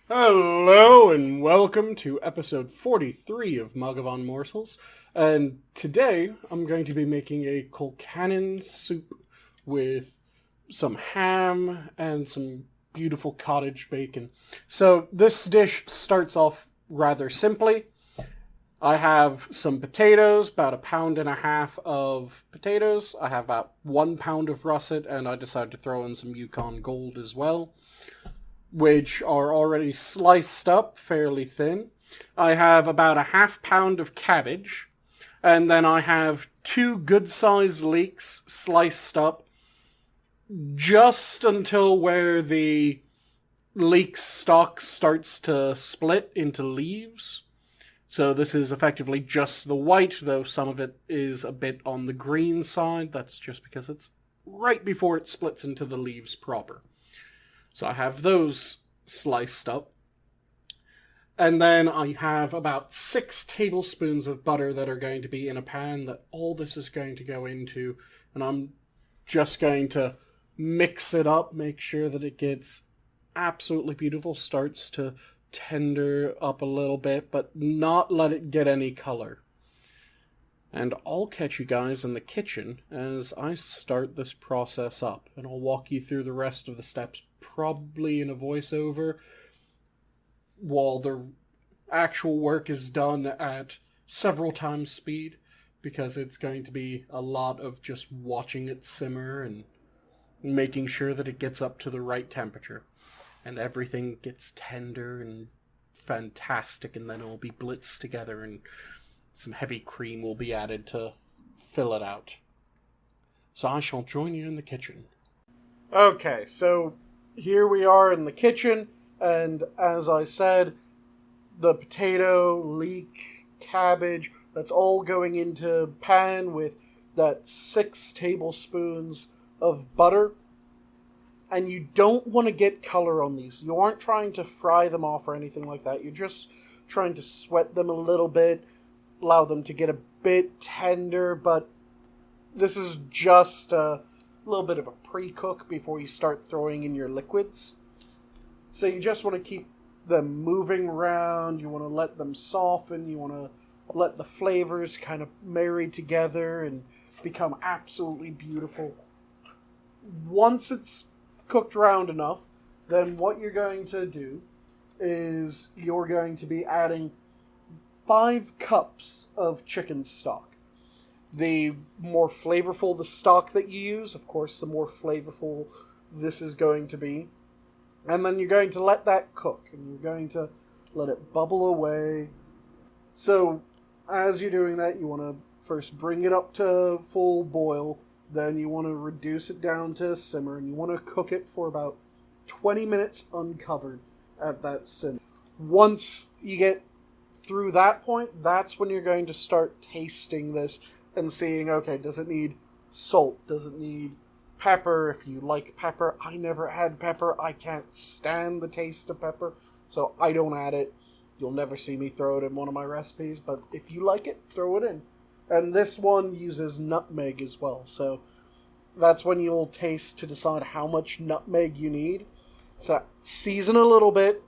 Hello and welcome to episode 43 of Mathghamhain Morsels. And today I'm going to be making a Colcannon soup with some ham and some beautiful cottage bacon. So this dish starts off rather simply. I have some potatoes, about 1.5 pounds of potatoes. I have about 1 pound of russet, and I decided to throw in some Yukon Gold as well, which are already sliced up fairly thin. I have about 1/2 pound of cabbage, and then I have 2 good-sized leeks sliced up just until where the leek stalk starts to split into leaves. So this is effectively just the white, though some of it is a bit on the green side. That's just because it's right before it splits into the leaves proper. So I have those sliced up. And then I have about 6 tablespoons of butter that are going to be in a pan that all this is going to go into. And I'm just going to mix it up, make sure that it gets absolutely beautiful, starts to tender up a little bit, but not let it get any color. And I'll catch you guys in the kitchen as I start this process up, and I'll walk you through the rest of the steps, probably in a voiceover, while the actual work is done at several times speed, because it's going to be a lot of just watching it simmer and making sure that it gets up to the right temperature, and everything gets tender and fantastic, and then it'll be blitzed together and some heavy cream will be added to fill it out. So I shall join you in the kitchen. Okay, so here we are in the kitchen, and as I said, the potato, leek, cabbage, that's all going into pan with that 6 tablespoons of butter. And you don't want to get color on these. You aren't trying to fry them off or anything like that. You're just trying to sweat them a little bit, allow them to get a bit tender, but this is just a little bit of a pre-cook before you start throwing in your liquids. So you just want to keep them moving around, you want to let them soften, you want to let the flavors kind of marry together and become absolutely beautiful. Once it's cooked round enough, then what you're going to do is you're going to be adding 5 cups of chicken stock. The more flavorful the stock that you use, of course, the more flavorful this is going to be. And then you're going to let that cook, and you're going to let it bubble away. So, as you're doing that, you want to first bring it up to full boil. Then you want to reduce it down to a simmer, and you want to cook it for about 20 minutes uncovered at that simmer. Once you get through that point, that's when you're going to start tasting this and seeing, okay, does it need salt? Does it need pepper? If you like pepper, I never add pepper. I can't stand the taste of pepper, so I don't add it. You'll never see me throw it in one of my recipes, but if you like it, throw it in. And this one uses nutmeg as well, so that's when you'll taste to decide how much nutmeg you need. So season a little bit,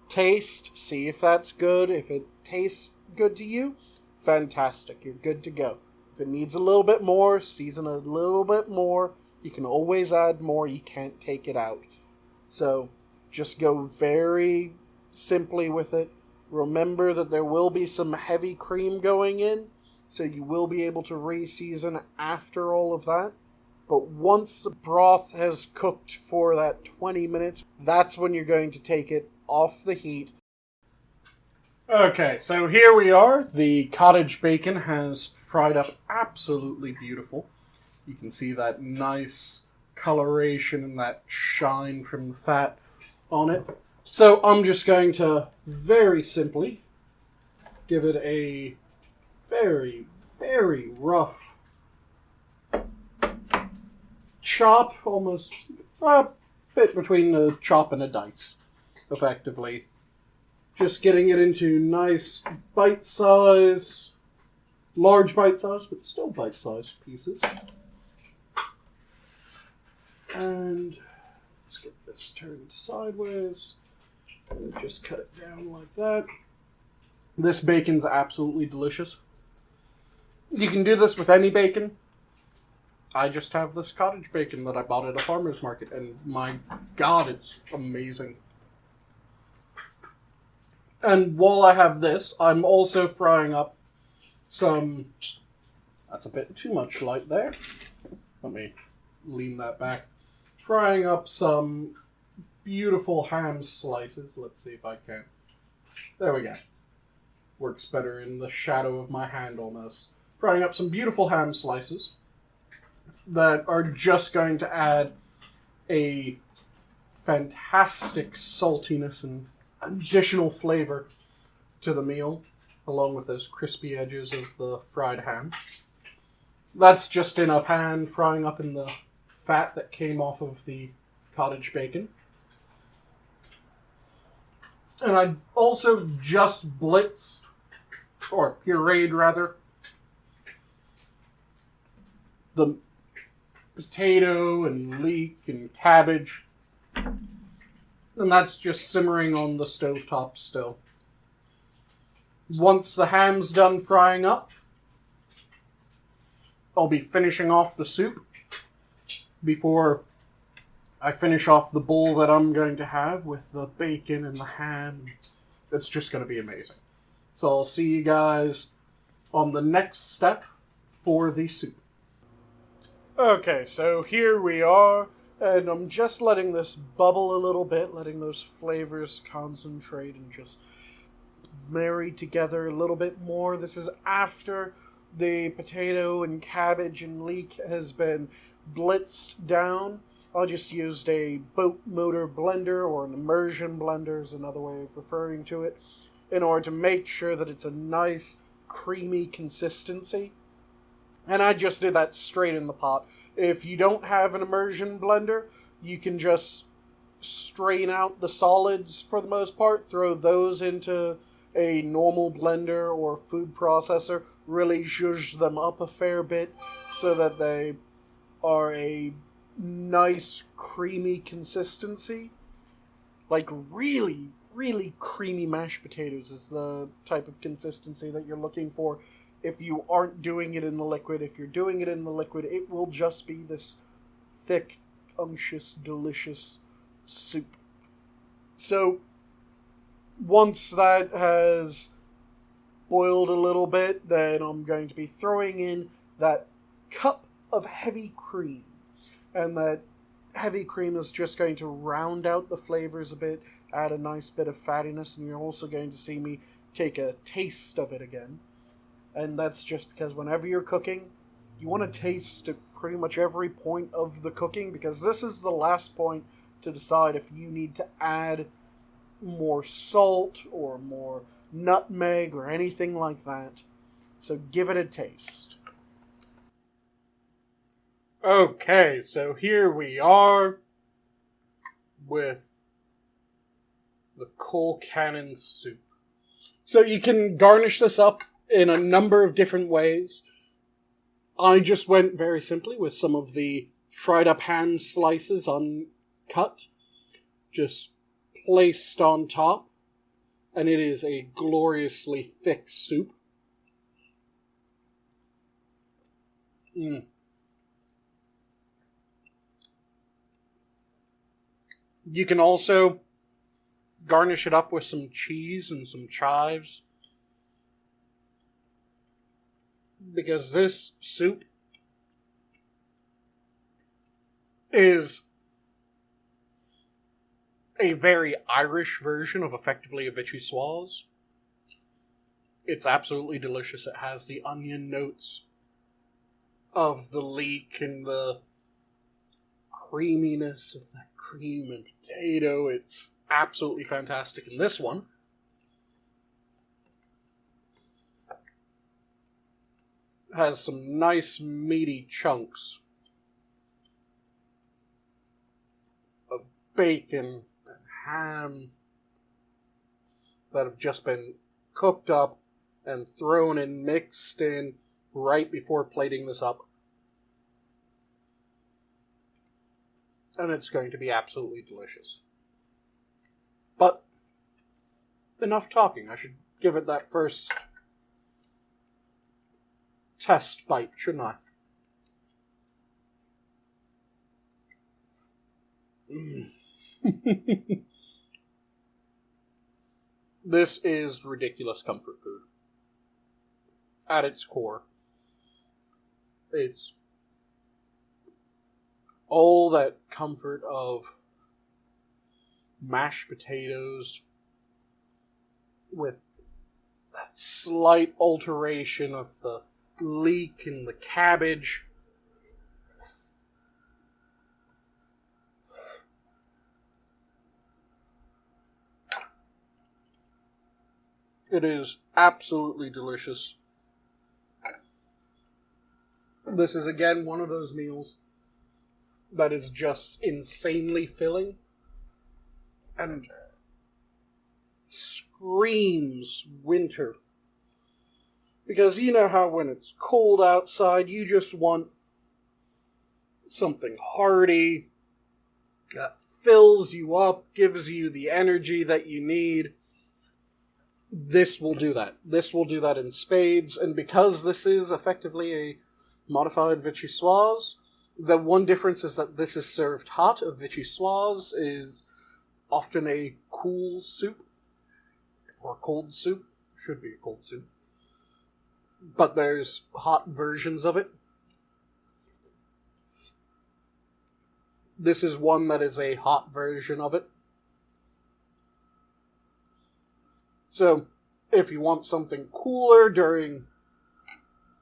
taste, see if that's good. If it tastes good to you, fantastic, you're good to go. If it needs a little bit more, season a little bit more. You can always add more, you can't take it out. So just go very simply with it. Remember that there will be some heavy cream going in, so you will be able to re-season after all of that. But once the broth has cooked for that 20 minutes, that's when you're going to take it off the heat. Okay, so here we are. The cottage bacon has fried up absolutely beautiful. You can see that nice coloration and that shine from the fat on it. So I'm just going to very simply give it a very, very rough chop, almost a bit between a chop and a dice, effectively. Just getting it into nice bite-size, large bite-size, but still bite-sized pieces. And let's get this turned sideways. Just cut it down like that. This bacon's absolutely delicious. You can do this with any bacon. I just have this cottage bacon that I bought at a farmer's market, and my God, it's amazing. And while I have this, I'm also frying up some... That's a bit too much light there. Let me lean that back. Frying up some beautiful ham slices. Let's see if I can. There we go. Works better in the shadow of my hand almost. Frying up some beautiful ham slices that are just going to add a fantastic saltiness and additional flavor to the meal, along with those crispy edges of the fried ham. That's just in a pan, frying up in the fat that came off of the cottage bacon. And I also just blitzed, or pureed rather, the potato and leek and cabbage. And that's just simmering on the stovetop still. Once the ham's done frying up, I'll be finishing off the soup before I finish off the bowl that I'm going to have with the bacon and the ham. It's just going to be amazing. So I'll see you guys on the next step for the soup. Okay, so here we are, and I'm just letting this bubble a little bit, letting those flavors concentrate and just marry together a little bit more. This is after the potato and cabbage and leek has been blitzed down. I just used a boat motor blender, or an immersion blender is another way of referring to it, in order to make sure that it's a nice, creamy consistency. And I just did that straight in the pot. If you don't have an immersion blender, you can just strain out the solids for the most part, throw those into a normal blender or food processor, really zhuzh them up a fair bit so that they are a nice creamy consistency. Like really, really creamy mashed potatoes is the type of consistency that you're looking for. If you aren't doing it in the liquid, if you're doing it in the liquid, it will just be this thick, unctuous, delicious soup. So, once that has boiled a little bit, then I'm going to be throwing in that cup of heavy cream. And that heavy cream is just going to round out the flavors a bit, add a nice bit of fattiness, and you're also going to see me take a taste of it again. And that's just because whenever you're cooking, you want to taste at pretty much every point of the cooking, because this is the last point to decide if you need to add more salt or more nutmeg or anything like that. So give it a taste. Okay, so here we are with the Colcannon soup. So you can garnish this up in a number of different ways. I just went very simply with some of the fried up ham slices uncut, just placed on top, and it is a gloriously thick soup. You can also garnish it up with some cheese and some chives, because this soup is a very Irish version of effectively a vichyssoise. It's absolutely delicious. It has the onion notes of the leek and the creaminess of that cream and potato. It's absolutely fantastic. And this one has some nice meaty chunks of bacon and ham that have just been cooked up and thrown and mixed in right before plating this up. And it's going to be absolutely delicious. But enough talking. I should give it that first test bite, shouldn't I? This is ridiculous comfort food. At its core. It's all that comfort of mashed potatoes with that slight alteration of the leek and the cabbage. It is absolutely delicious. This is again one of those meals that is just insanely filling and screams winter. Because you know how when it's cold outside, you just want something hearty that fills you up, gives you the energy that you need. This will do that. This will do that in spades, and because this is effectively a modified vichyssoise, the one difference is that this is served hot. A vichyssoise is often a cool soup, or cold soup. Should be a cold soup. But there's hot versions of it. This is one that is a hot version of it. So, if you want something cooler during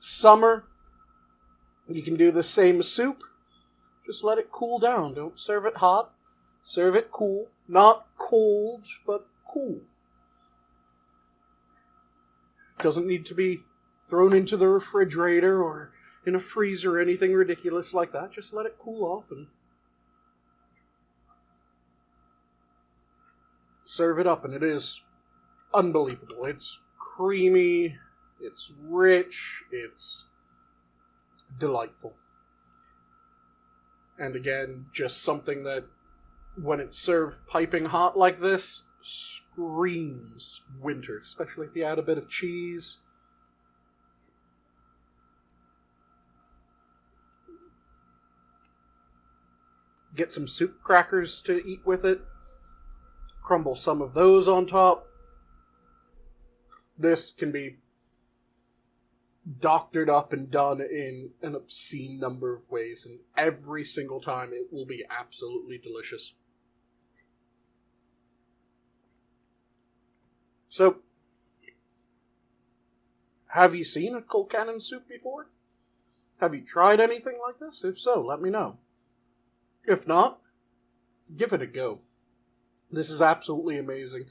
summer, you can do the same soup. Just let it cool down. Don't serve it hot. Serve it cool. Not cold, but cool. Doesn't need to be thrown into the refrigerator or in a freezer or anything ridiculous like that. Just let it cool off and serve it up, and it is unbelievable. It's creamy, it's rich, it's delightful. And again, just something that, when it's served piping hot like this, screams winter, especially if you add a bit of cheese. Get some soup crackers to eat with it. Crumble some of those on top. This can be doctored up and done in an obscene number of ways, and every single time it will be absolutely delicious. So, have you seen a Colcannon soup before? Have you tried anything like this? If so, let me know. If not, give it a go. This is absolutely amazing.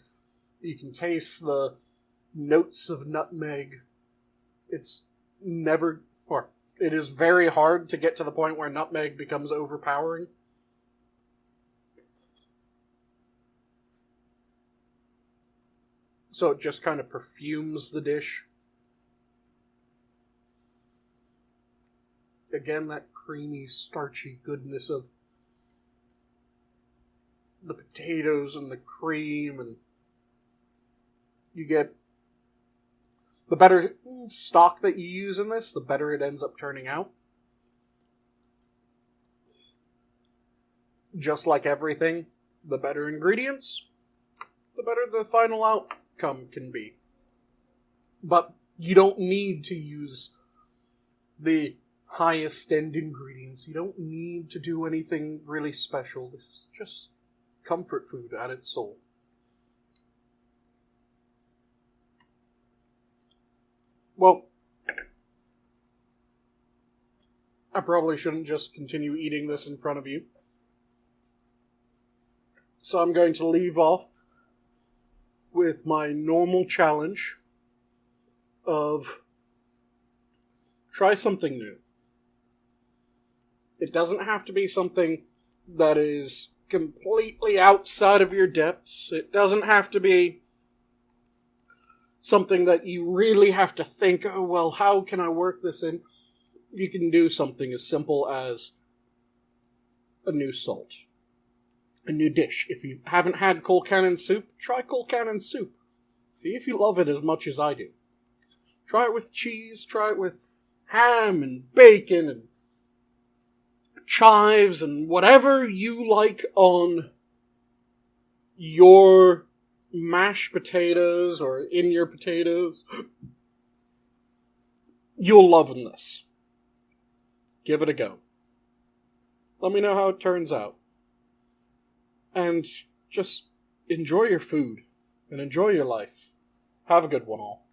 You can taste the notes of nutmeg. It is very hard to get to the point where nutmeg becomes overpowering. So it just kind of perfumes the dish. Again, that creamy, starchy goodness of the potatoes and the cream, and you get the better stock that you use in this, the better it ends up turning out. Just like everything, the better ingredients, the better the final outcome can be. But you don't need to use the highest end ingredients. You don't need to do anything really special. This is just comfort food at its soul. Well, I probably shouldn't just continue eating this in front of you. So I'm going to leave off with my normal challenge of try something new. It doesn't have to be something that is completely outside of your depths. It doesn't have to be something that you really have to think, oh, well, how can I work this in? You can do something as simple as a new salt. A new dish. If you haven't had Colcannon soup, try Colcannon soup. See if you love it as much as I do. Try it with cheese, try it with ham and bacon and chives and whatever you like on your mashed potatoes or in your potatoes. You'll love this. Give it a go. Let me know how it turns out. And just enjoy your food and enjoy your life. Have a good one all.